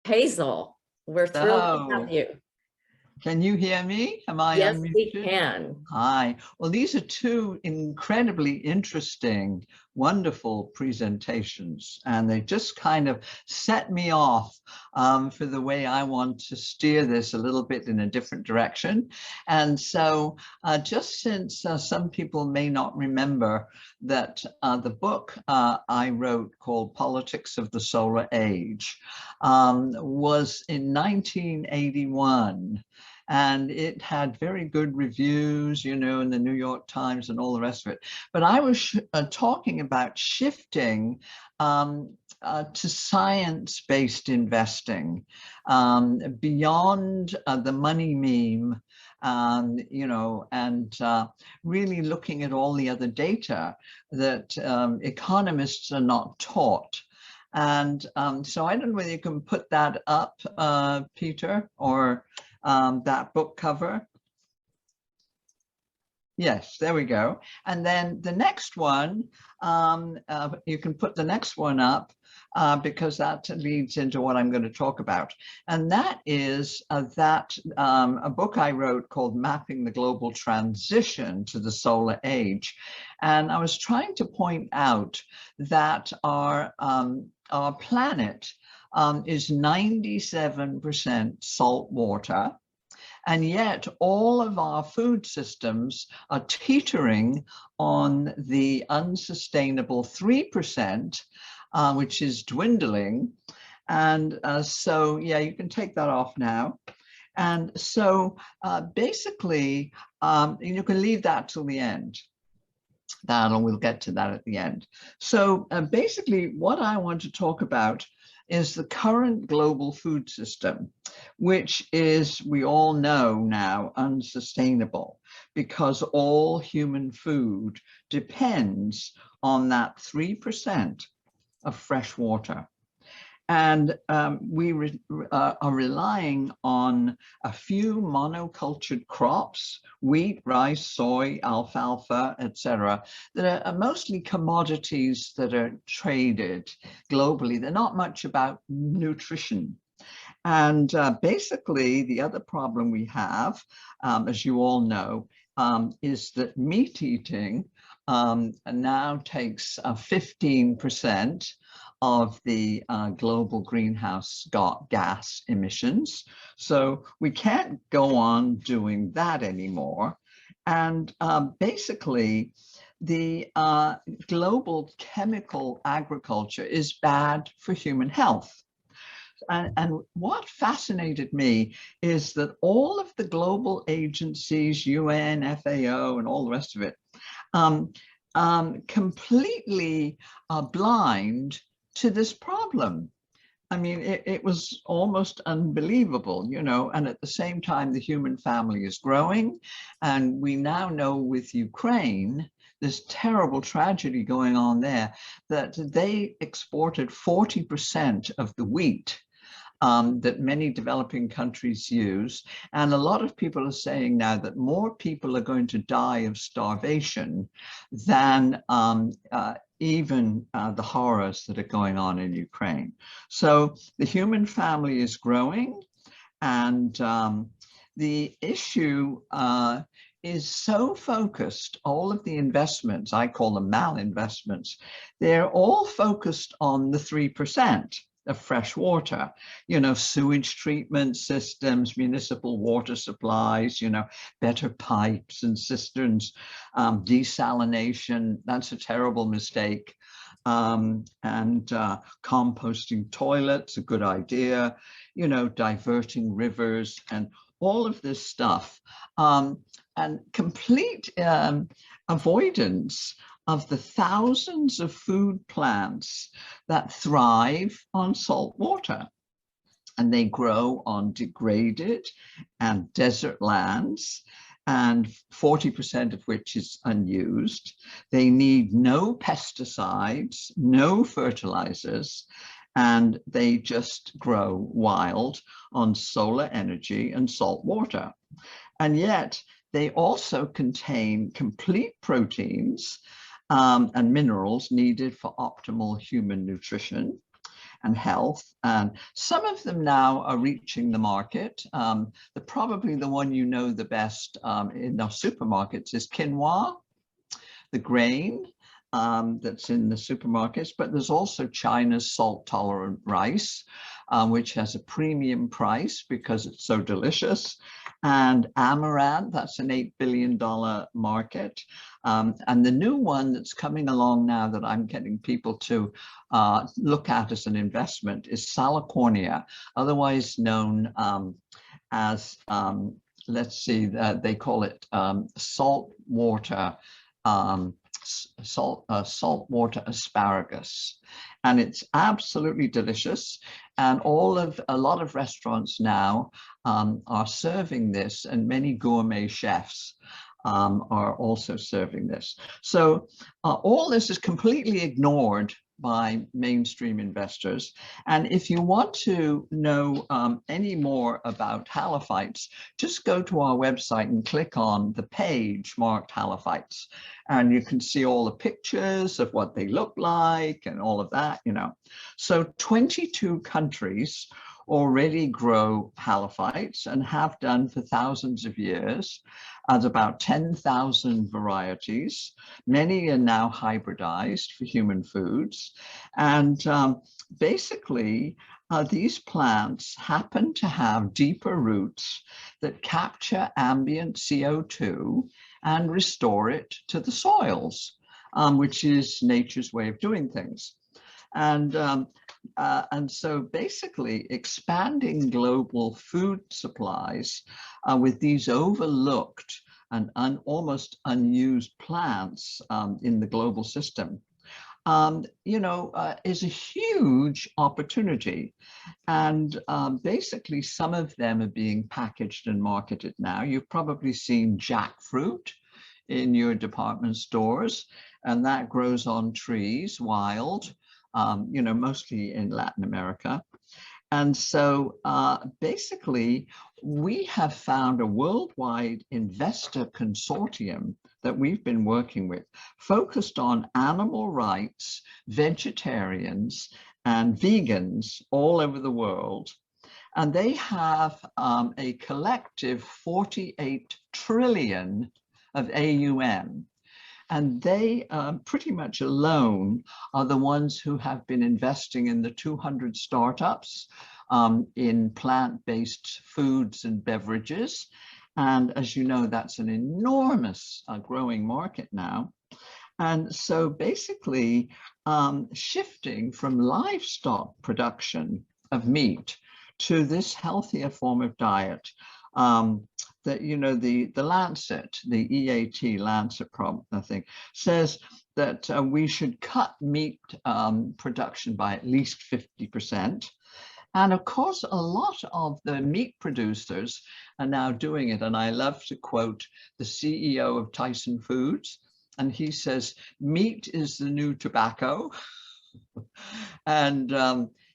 Hazel, we're thrilled to have you. Can you hear me? Am I Yes, unmuted? we can. Hi. Well, these are two incredibly interesting, wonderful presentations, and they just kind of set me off for the way I want to steer this a little bit in a different direction. And so just since some people may not remember that the book I wrote called Politics of the Solar Age was in 1981. And it had very good reviews, you know, in the New York Times and all the rest of it. But I was talking about shifting to science-based investing beyond the money meme, you know, and really looking at all the other data that economists are not taught. And so I don't know whether you can put that up, Peter, or that book cover. Yes, there we go. And then the next one, you can put the next one up because that leads into what I'm going to talk about. And that is a book I wrote called Mapping the Global Transition to the Solar Age. And I was trying to point out that our planet is 97% salt water, and yet all of our food systems are teetering on the unsustainable 3%, which is dwindling. And so, yeah, you can take that off now. And so basically, you can leave that till the end. And we'll get to that at the end. So basically, what I want to talk about is the current global food system, which is, we all know now, unsustainable because all human food depends on that 3% of fresh water. And we are relying on a few monocultured crops, wheat, rice, soy, alfalfa, etc., that are mostly commodities that are traded globally. They're not much about nutrition. And basically, the other problem we have, as you all know, is that meat eating now takes 15% of the global greenhouse gas emissions. So we can't go on doing that anymore. And basically, the global chemical agriculture is bad for human health. And what fascinated me is that all of the global agencies, UN, FAO, and all the rest of it, completely blind to this problem. I mean, it was almost unbelievable, you know, and at the same time, the human family is growing. And we now know with Ukraine, this terrible tragedy going on there, that they exported 40% of the wheat that many developing countries use. And a lot of people are saying now that more people are going to die of starvation than even the horrors that are going on in Ukraine. So the human family is growing, and the issue is so focused, all of the investments, I call them malinvestments, they're all focused on the 3% of fresh water, you know, sewage treatment systems, municipal water supplies, you know, better pipes and cisterns, desalination, that's a terrible mistake. And composting toilets, a good idea, you know, diverting rivers and all of this stuff. And complete avoidance of the thousands of food plants that thrive on salt water. And they grow on degraded and desert lands, and 40% of which is unused. They need no pesticides, no fertilizers, and they just grow wild on solar energy and salt water. And yet they also contain complete proteins and minerals needed for optimal human nutrition. and health. And some of them now are reaching the market. Probably the one you know the best in our supermarkets is quinoa, the grain that's in the supermarkets, but there's also China's salt-tolerant rice, which has a premium price because it's so delicious. And amaranth, that's an $8 billion market. And the new one that's coming along now that I'm getting people to look at as an investment is Salicornia, otherwise known as, let's see, they call it saltwater asparagus, and it's absolutely delicious. And a lot of restaurants now are serving this, and many gourmet chefs are also serving this. So all this is completely ignored by mainstream investors. And if you want to know any more about halophytes, just go to our website and click on the page marked halophytes, and you can see all the pictures of what they look like and all of that, you know. So 22 countries already grow halophytes and have done for thousands of years. There's about 10,000 varieties. Many are now hybridized for human foods. And basically, these plants happen to have deeper roots that capture ambient CO2 and restore it to the soils, which is nature's way of doing things. And so basically expanding global food supplies with these overlooked and almost unused plants in the global system, is a huge opportunity. And basically some of them are being packaged and marketed now. You've probably seen jackfruit in your department stores, and that grows on trees, wild. Mostly in Latin America. And so basically, we have found a worldwide investor consortium that we've been working with, focused on animal rights, vegetarians, and vegans all over the world. And they have a collective 48 trillion of AUM. And they pretty much alone are the ones who have been investing in the 200 startups in plant-based foods and beverages. And as you know, that's an enormous growing market now. And so basically shifting from livestock production of meat to this healthier form of diet, that, the Lancet, the EAT Lancet I think, says that we should cut meat production by at least 50%. And of course, a lot of the meat producers are now doing it. And I love to quote the CEO of Tyson Foods. And he says, meat is the new tobacco. And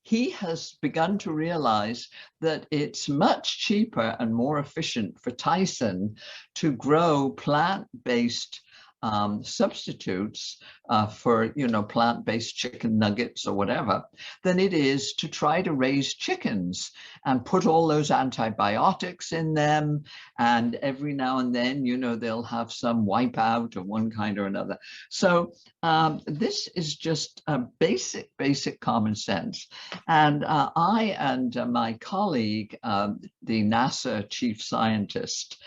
he has begun to realize that it's much cheaper and more efficient for Tyson to grow plant-based substitutes for, plant-based chicken nuggets or whatever, than it is to try to raise chickens and put all those antibiotics in them. And every now and then, they'll have some wipeout of one kind or another. So this is just a basic common sense. And I and my colleague, the NASA chief scientist,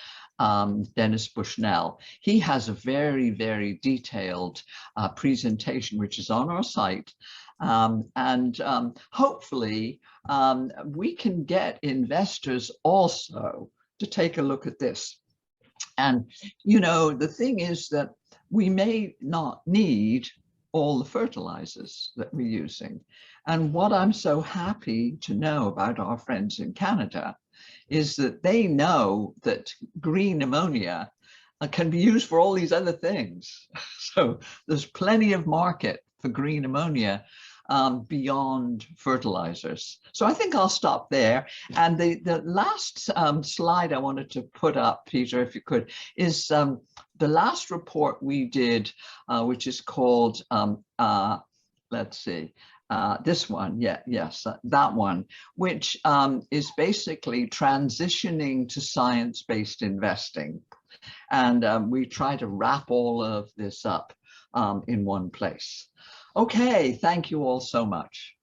Dennis Bushnell, he has a very, very detailed presentation, which is on our site. And hopefully we can get investors also to take a look at this. And, the thing is that we may not need all the fertilizers that we're using. And what I'm so happy to know about our friends in Canada is that they know that green ammonia can be used for all these other things. So there's plenty of market for green ammonia beyond fertilizers. So I think I'll stop there. And the last slide I wanted to put up, Peter, if you could, is the last report we did, which is called, let's see, this one, yes, that one, which is basically transitioning to science-based investing. And we try to wrap all of this up in one place. Okay, thank you all so much.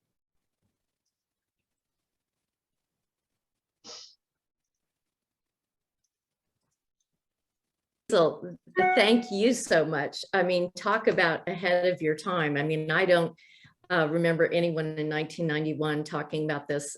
So thank you so much. I mean, talk about ahead of your time. I mean, I don't remember anyone in 1991 talking about this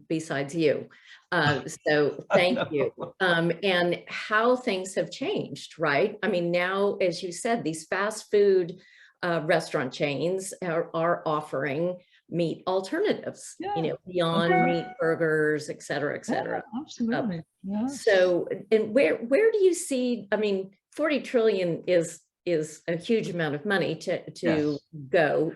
besides you. So thank you. And how things have changed, right? I mean, now, as you said, these fast food restaurant chains are offering meat alternatives, you know, beyond meat burgers, et cetera, et cetera. Yeah, absolutely. Yes. So, and where do you see, I mean, 40 trillion is a huge amount of money to go.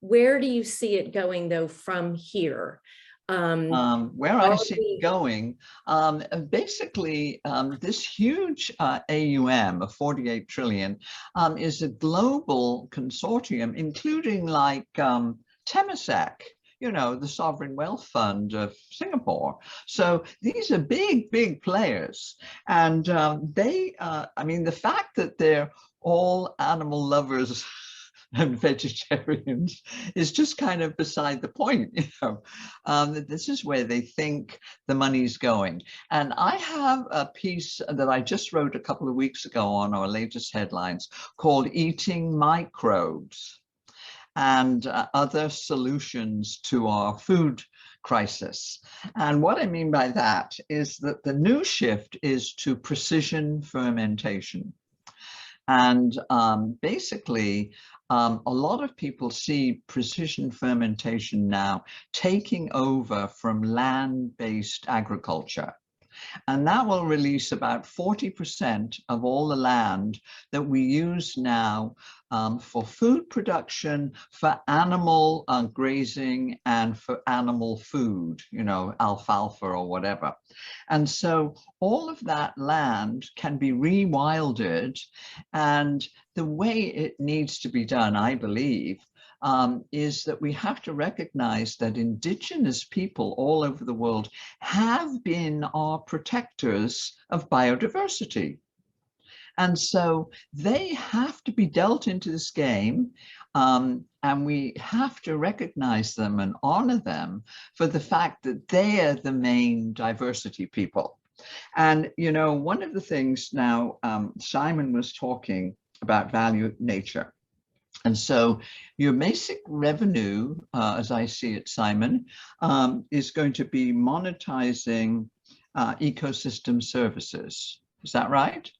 Where do you see it going though from here? Where I see it going, basically, this huge AUM of 48 trillion is a global consortium, including like Temasek, you know, the Sovereign Wealth Fund of Singapore. So these are big players. And they, I mean, the fact that they're all animal lovers and vegetarians is just kind of beside the point, you know. This is where they think the money's going. And I have a piece that I just wrote a couple of weeks ago on our latest headlines called Eating Microbes and Other Solutions to Our Food Crisis. And what I mean by that is that the new shift is to precision fermentation. And basically, a lot of people see precision fermentation now taking over from land-based agriculture. And that will release about 40% of all the land that we use now for food production, for animal grazing, and for animal food, you know, alfalfa or whatever. And so all of that land can be rewilded, and the way it needs to be done, I believe, is that we have to recognize that indigenous people all over the world have been our protectors of biodiversity. And so they have to be dealt into this game, and we have to recognize them and honor them for the fact that they are the main diversity people. And, you know, one of the things now, Simon was talking about value of nature. And so your basic revenue, as I see it, Simon, is going to be monetizing ecosystem services. Is that right?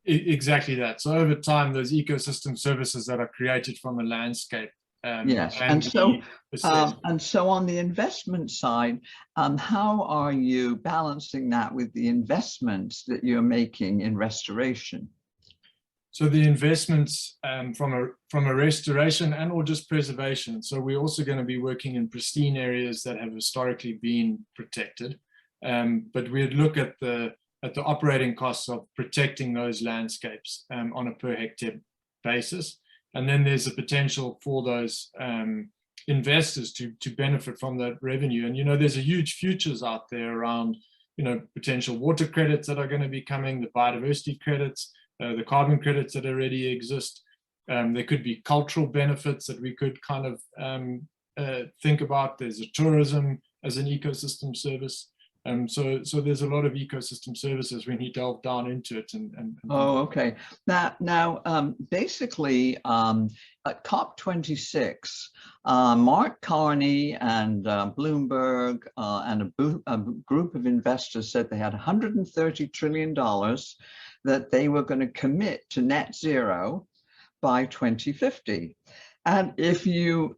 Exactly that. So over time, those ecosystem services that are created from a landscape. Yes, and so on the investment side, how are you balancing that with the investments that you're making in restoration? So the investments from a restoration and or just preservation. So we're also going to be working in pristine areas that have historically been protected, but we'd look at the operating costs of protecting those landscapes on a per hectare basis. And then there's a potential for those investors to benefit from that revenue. And, you know, there's a huge futures out there around, you know, potential water credits that are going to be coming, the biodiversity credits, the carbon credits that already exist. There could be cultural benefits that we could kind of think about. There's a tourism as an ecosystem service. So there's a lot of ecosystem services when you delve down into it. Oh, okay. Now, basically, at COP26, Mark Carney and Bloomberg and a group of investors said they had $130 trillion that they were going to commit to net zero by 2050. And if you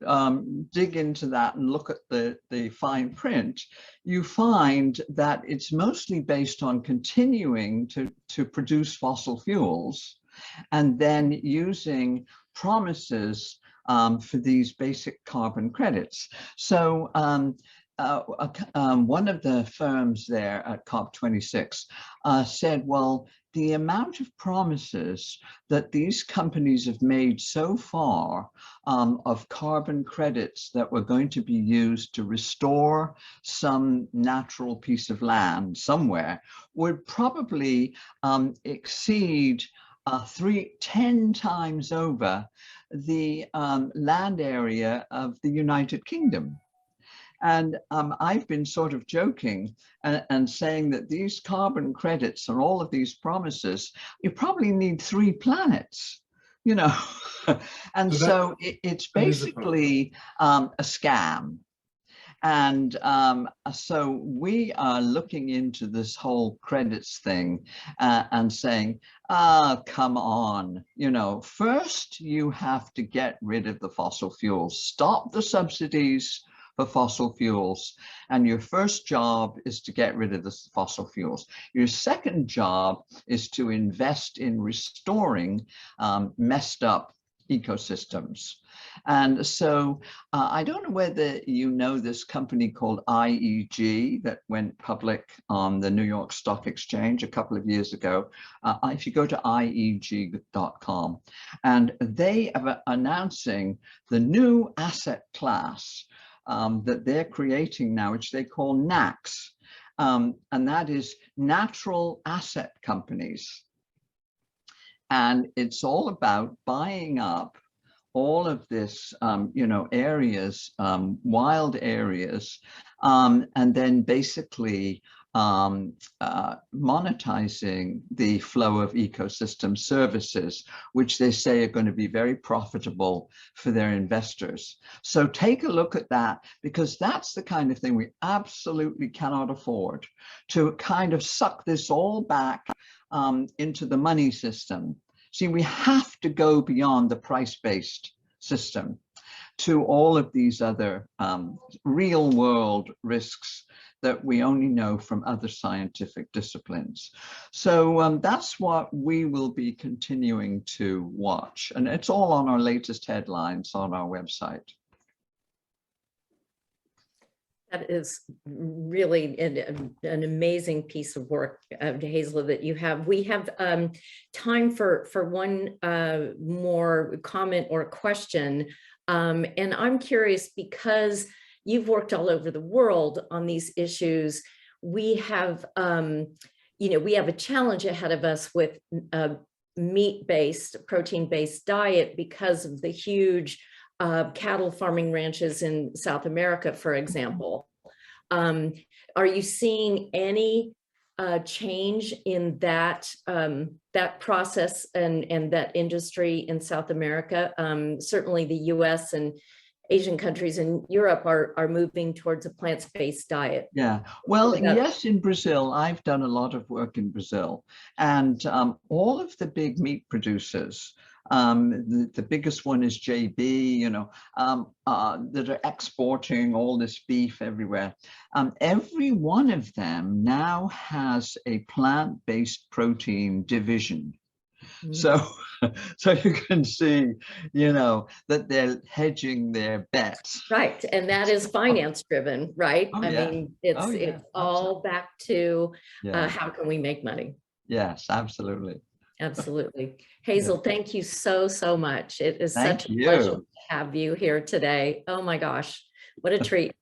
dig into that and look at the fine print, you find that it's mostly based on continuing to produce fossil fuels and then using promises for these basic carbon credits. So one of the firms there at COP26 said, well, the amount of promises that these companies have made so far of carbon credits that were going to be used to restore some natural piece of land somewhere would probably exceed 10 times over the land area of the United Kingdom. And I've been sort of joking and saying that these carbon credits and all of these promises, you probably need 3 planets, you know. And so it's basically a scam. And so we are looking into this whole credits thing and saying, come on, you know, first you have to get rid of the fossil fuels, stop the subsidies for fossil fuels. And your first job is to get rid of the fossil fuels. Your second job is to invest in restoring messed up ecosystems. And so I don't know whether you know this company called IEG that went public on the New York Stock Exchange a couple of years ago. If you go to IEG.com, and they are announcing the new asset class that they're creating now, which they call NACs, and that is natural asset companies. And it's all about buying up all of this, you know, areas, wild areas, and then basically monetizing the flow of ecosystem services, which they say are going to be very profitable for their investors. So take a look at that, because that's the kind of thing we absolutely cannot afford, to kind of suck this all back into the money system. See, we have to go beyond the price-based system to all of these other real world risks that we only know from other scientific disciplines. So that's what we will be continuing to watch. And it's all on our latest headlines on our website. That is really an amazing piece of work, Hazel, that you have. We have time for one more comment or question. And I'm curious, because you've worked all over the world on these issues, we have, you know, we have a challenge ahead of us with a meat-based, protein-based diet because of the huge cattle farming ranches in South America, for example. Are you seeing any change in that that process and that industry in South America? Certainly the US and Asian countries in Europe are moving towards a plant-based diet. Yeah, well, yes, in Brazil, I've done a lot of work in Brazil, and all of the big meat producers, the biggest one is JB, you know, that are exporting all this beef everywhere. Every one of them now has a plant-based protein division. So you can see, you know, that they're hedging their bets. Right, and that is finance driven, right? Oh, I yeah. mean, it's all back to how can we make money? Yes, absolutely. Absolutely. Hazel, thank you so much. It is such a you. pleasure to have you here today. Oh my gosh, what a treat.